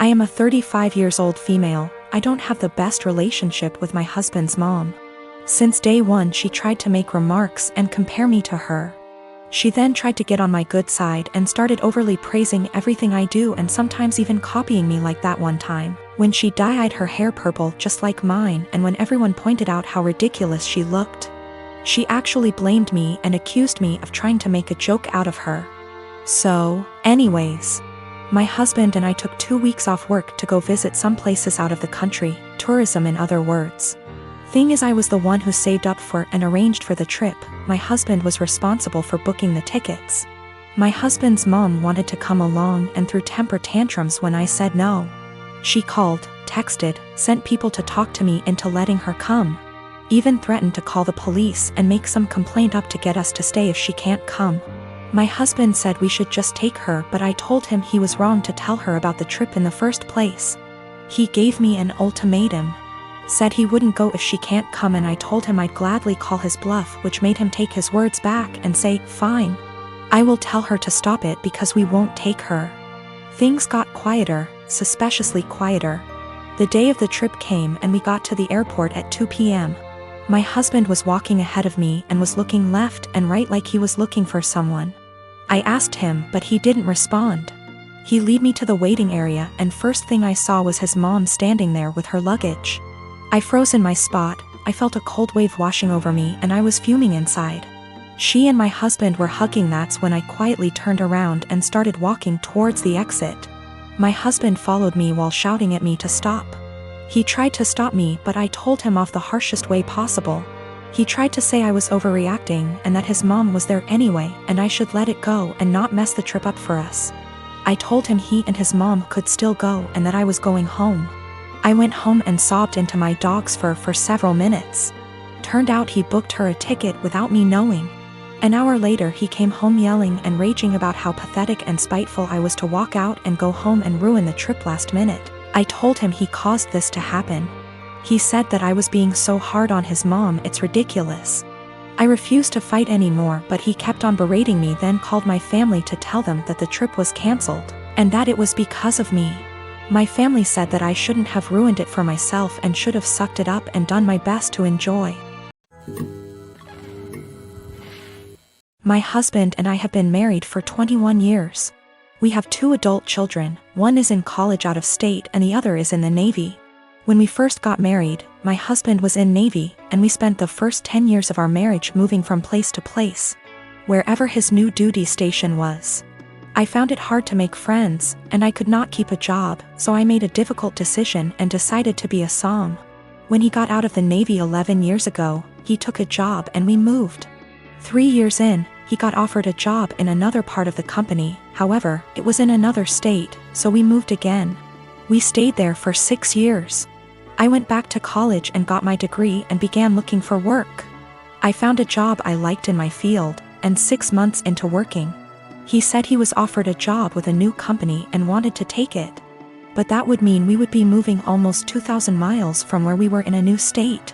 I am a 35 years old female. I don't have the best relationship with my husband's mom. Since day one she tried to make remarks and compare me to her. She then tried to get on my good side and started overly praising everything I do and sometimes even copying me, like that one time when she dyed her hair purple just like mine, and when everyone pointed out how ridiculous she looked. She actually blamed me and accused me of trying to make a joke out of her. So, anyways, my husband and I took 2 weeks off work to go visit some places out of the country, tourism in other words. Thing is, I was the one who saved up for and arranged for the trip. My husband was responsible for booking the tickets. My husband's mom wanted to come along and threw temper tantrums when I said no. She called, texted, sent people to talk to me into letting her come. Even threatened to call the police and make some complaint up to get us to stay if she can't come. My husband said we should just take her, but I told him he was wrong to tell her about the trip in the first place. He gave me an ultimatum. Said he wouldn't go if she can't come, and I told him I'd gladly call his bluff, which made him take his words back and say, fine. I will tell her to stop it because we won't take her. Things got quieter, suspiciously quieter. The day of the trip came and we got to the airport at 2 p.m. My husband was walking ahead of me and was looking left and right like he was looking for someone. I asked him, but he didn't respond. He led me to the waiting area, and first thing I saw was his mom standing there with her luggage. I froze in my spot. I felt a cold wave washing over me and I was fuming inside. She and my husband were hugging. That's when I quietly turned around and started walking towards the exit. My husband followed me while shouting at me to stop. He tried to stop me, but I told him off the harshest way possible. He tried to say I was overreacting and that his mom was there anyway and I should let it go and not mess the trip up for us. I told him he and his mom could still go and that I was going home. I went home and sobbed into my dog's fur for several minutes. Turned out he booked her a ticket without me knowing. An hour later he came home yelling and raging about how pathetic and spiteful I was to walk out and go home and ruin the trip last minute. I told him he caused this to happen. He said that I was being so hard on his mom, it's ridiculous. I refused to fight anymore, but he kept on berating me, then called my family to tell them that the trip was cancelled, and that it was because of me. My family said that I shouldn't have ruined it for myself and should have sucked it up and done my best to enjoy. My husband and I have been married for 21 years. We have 2 adult children. One is in college out of state and the other is in the Navy. When we first got married, my husband was in Navy, and we spent the first 10 years of our marriage moving from place to place, wherever his new duty station was. I found it hard to make friends, and I could not keep a job, so I made a difficult decision and decided to be a som. When he got out of the Navy 11 years ago, he took a job and we moved. 3 years in, he got offered a job in another part of the company. However, it was in another state, so we moved again. We stayed there for 6 years. I went back to college and got my degree and began looking for work. I found a job I liked in my field, and 6 months into working, he said he was offered a job with a new company and wanted to take it. But that would mean we would be moving almost 2,000 miles from where we were in a new state.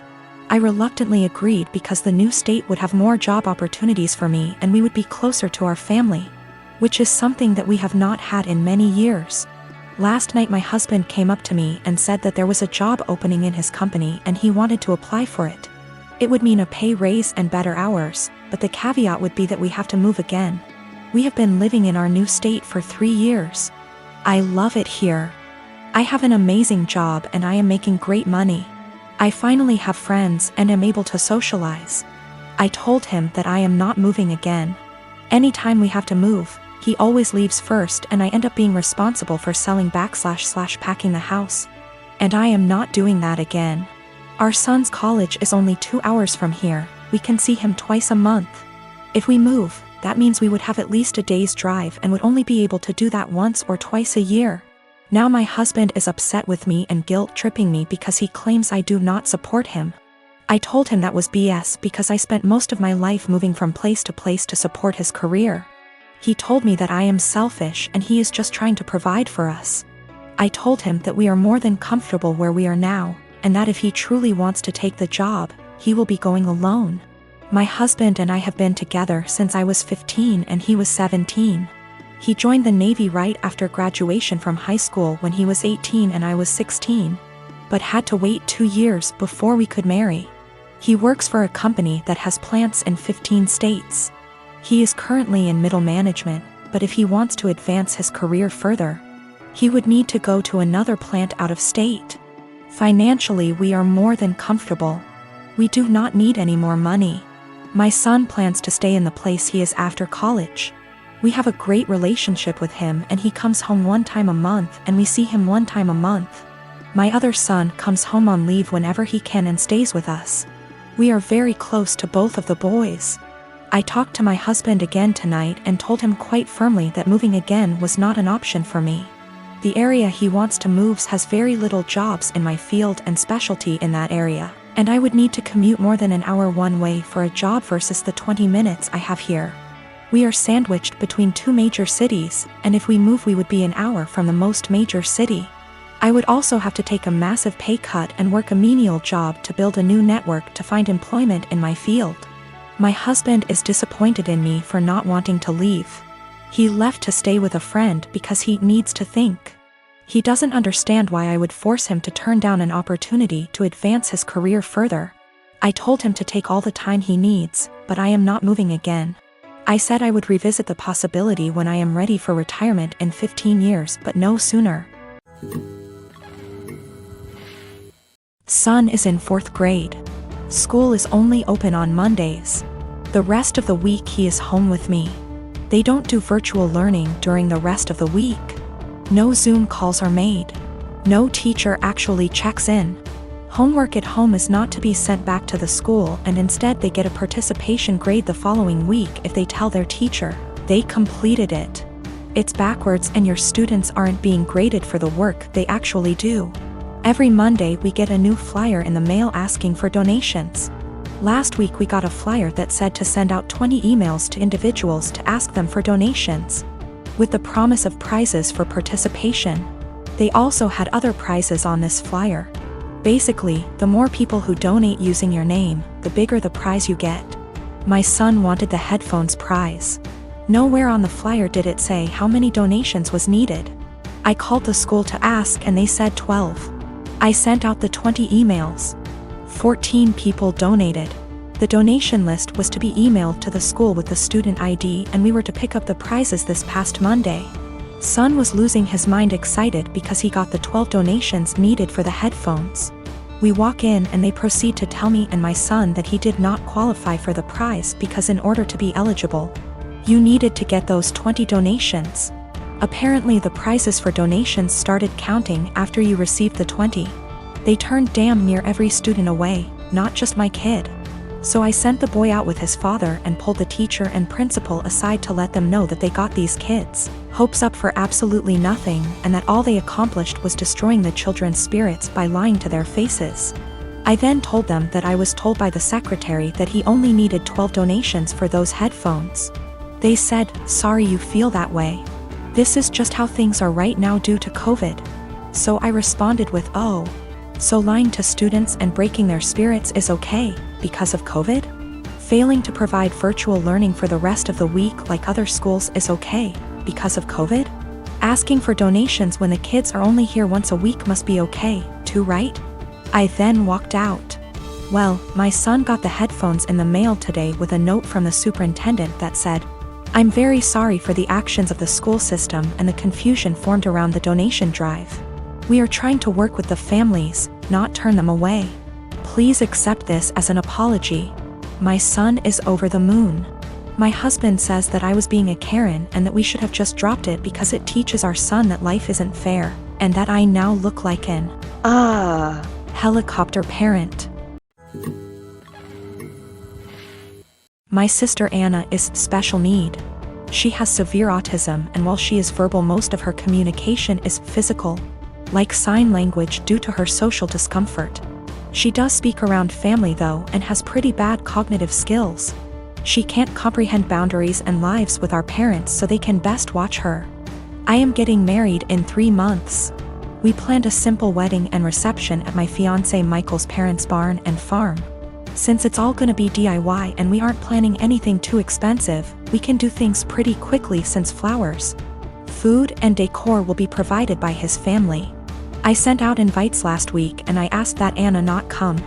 I reluctantly agreed because the new state would have more job opportunities for me and we would be closer to our family, which is something that we have not had in many years. Last night my husband came up to me and said that there was a job opening in his company and he wanted to apply for it. It would mean a pay raise and better hours, but the caveat would be that we have to move again. We have been living in our new state for 3 years. I love it here. I have an amazing job and I am making great money. I finally have friends and am able to socialize. I told him that I am not moving again. Anytime we have to move, he always leaves first and I end up being responsible for selling / packing the house. And I am not doing that again. Our son's college is only 2 hours from here. We can see him twice a month. If we move, that means we would have at least a day's drive and would only be able to do that once or twice a year. Now my husband is upset with me and guilt-tripping me because he claims I do not support him. I told him that was BS because I spent most of my life moving from place to place to support his career. He told me that I am selfish and he is just trying to provide for us. I told him that we are more than comfortable where we are now, and that if he truly wants to take the job, he will be going alone. My husband and I have been together since I was 15 and he was 17. He joined the Navy right after graduation from high school when he was 18 and I was 16, but had to wait 2 years before we could marry. He works for a company that has plants in 15 states. He is currently in middle management, but if he wants to advance his career further, he would need to go to another plant out of state. Financially, we are more than comfortable. We do not need any more money. My son plans to stay in the place he is after college. We have a great relationship with him and he comes home 1 time a month and we see him 1 time a month. My other son comes home on leave whenever he can and stays with us. We are very close to both of the boys. I talked to my husband again tonight and told him quite firmly that moving again was not an option for me. The area he wants to move has very little jobs in my field and specialty in that area, and I would need to commute more than an hour one way for a job versus the 20 minutes I have here. We are sandwiched between 2 major cities, and if we move we would be an hour from the most major city. I would also have to take a massive pay cut and work a menial job to build a new network to find employment in my field. My husband is disappointed in me for not wanting to leave. He left to stay with a friend because he needs to think. He doesn't understand why I would force him to turn down an opportunity to advance his career further. I told him to take all the time he needs, but I am not moving again. I said I would revisit the possibility when I am ready for retirement in 15 years, but no sooner. Son is in 4th grade. School is only open on Mondays. The rest of the week he is home with me. They don't do virtual learning during the rest of the week. No Zoom calls are made. No teacher actually checks in. Homework at home is not to be sent back to the school and instead they get a participation grade the following week if they tell their teacher they completed it. It's backwards and your students aren't being graded for the work they actually do. Every Monday we get a new flyer in the mail asking for donations. Last week we got a flyer that said to send out 20 emails to individuals to ask them for donations, with the promise of prizes for participation. They also had other prizes on this flyer. Basically, the more people who donate using your name, the bigger the prize you get. My son wanted the headphones prize. Nowhere on the flyer did it say how many donations was needed. I called the school to ask and they said 12. I sent out the 20 emails. 14 people donated. The donation list was to be emailed to the school with the student ID and we were to pick up the prizes this past Monday. Son was losing his mind excited because he got the 12 donations needed for the headphones. We walk in and they proceed to tell me and my son that he did not qualify for the prize because in order to be eligible, you needed to get those 20 donations. Apparently the prizes for donations started counting after you received the 20. They turned damn near every student away, not just my kid. So I sent the boy out with his father and pulled the teacher and principal aside to let them know that they got these kids' hopes up for absolutely nothing and that all they accomplished was destroying the children's spirits by lying to their faces. I then told them that I was told by the secretary that he only needed 12 donations for those headphones. They said, "Sorry you feel that way. This is just how things are right now due to COVID." So I responded with, "Oh, so lying to students and breaking their spirits is okay because of COVID? Failing to provide virtual learning for the rest of the week like other schools is okay because of COVID? Asking for donations when the kids are only here once a week must be okay, too, right?" I then walked out. Well, my son got the headphones in the mail today with a note from the superintendent that said, "I'm very sorry for the actions of the school system and the confusion formed around the donation drive. We are trying to work with the families, not turn them away. Please accept this as an apology." My son is over the moon. My husband says that I was being a Karen and that we should have just dropped it because it teaches our son that life isn't fair, and that I now look like an helicopter parent. My sister Anna is special need. She has severe autism and while she is verbal most of her communication is physical, like sign language due to her social discomfort. She does speak around family though and has pretty bad cognitive skills. She can't comprehend boundaries and lives with our parents so they can best watch her. I am getting married in 3 months. We planned a simple wedding and reception at my fiancé Michael's parents' barn and farm. Since it's all gonna be DIY and we aren't planning anything too expensive, we can do things pretty quickly since flowers, food, and decor will be provided by his family. I sent out invites last week and I asked that Anna not come.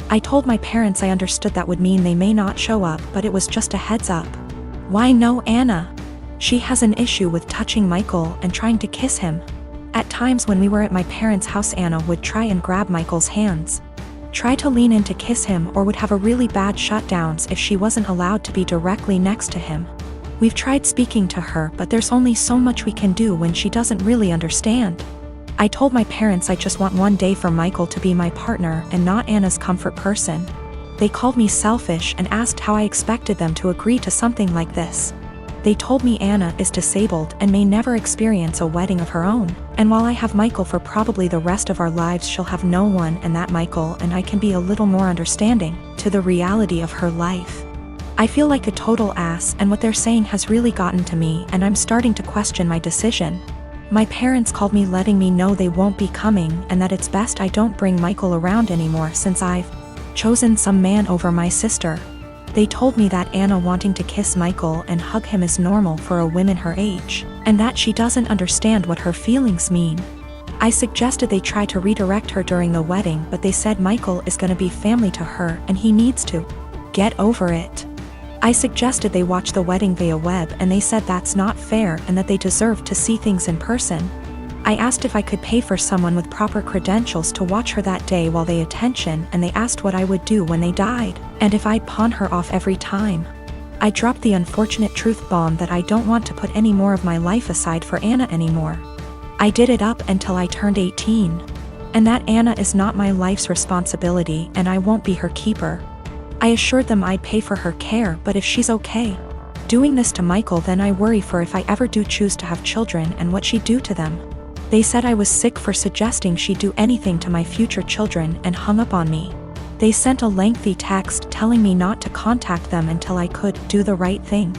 I told my parents I understood that would mean they may not show up, but it was just a heads up. Why no Anna? She has an issue with touching Michael and trying to kiss him. At times when we were at my parents' house, Anna would try and grab Michael's hands, try to lean in to kiss him, or would have a really bad shutdowns if she wasn't allowed to be directly next to him. We've tried speaking to her, but there's only so much we can do when she doesn't really understand. I told my parents I just want one day for Michael to be my partner and not Anna's comfort person. They called me selfish and asked how I expected them to agree to something like this. They told me Anna is disabled and may never experience a wedding of her own, and while I have Michael for probably the rest of our lives, she'll have no one, and that Michael and I can be a little more understanding to the reality of her life. I feel like a total ass, and what they're saying has really gotten to me, and I'm starting to question my decision. My parents called me letting me know they won't be coming and that it's best I don't bring Michael around anymore since I've chosen some man over my sister. They told me that Anna wanting to kiss Michael and hug him is normal for a woman her age, and that she doesn't understand what her feelings mean. I suggested they try to redirect her during the wedding, but they said Michael is gonna be family to her and he needs to get over it. I suggested they watch the wedding via web, and they said that's not fair and that they deserve to see things in person. I asked if I could pay for someone with proper credentials to watch her that day while they attention, and they asked what I would do when they died, and if I'd pawn her off every time. I dropped the unfortunate truth bomb that I don't want to put any more of my life aside for Anna anymore. I did it up until I turned 18. And that Anna is not my life's responsibility and I won't be her keeper. I assured them I'd pay for her care, but if she's okay doing this to Michael, then I worry for if I ever do choose to have children and what she'd do to them. They said I was sick for suggesting she'd do anything to my future children and hung up on me. They sent a lengthy text telling me not to contact them until I could do the right thing.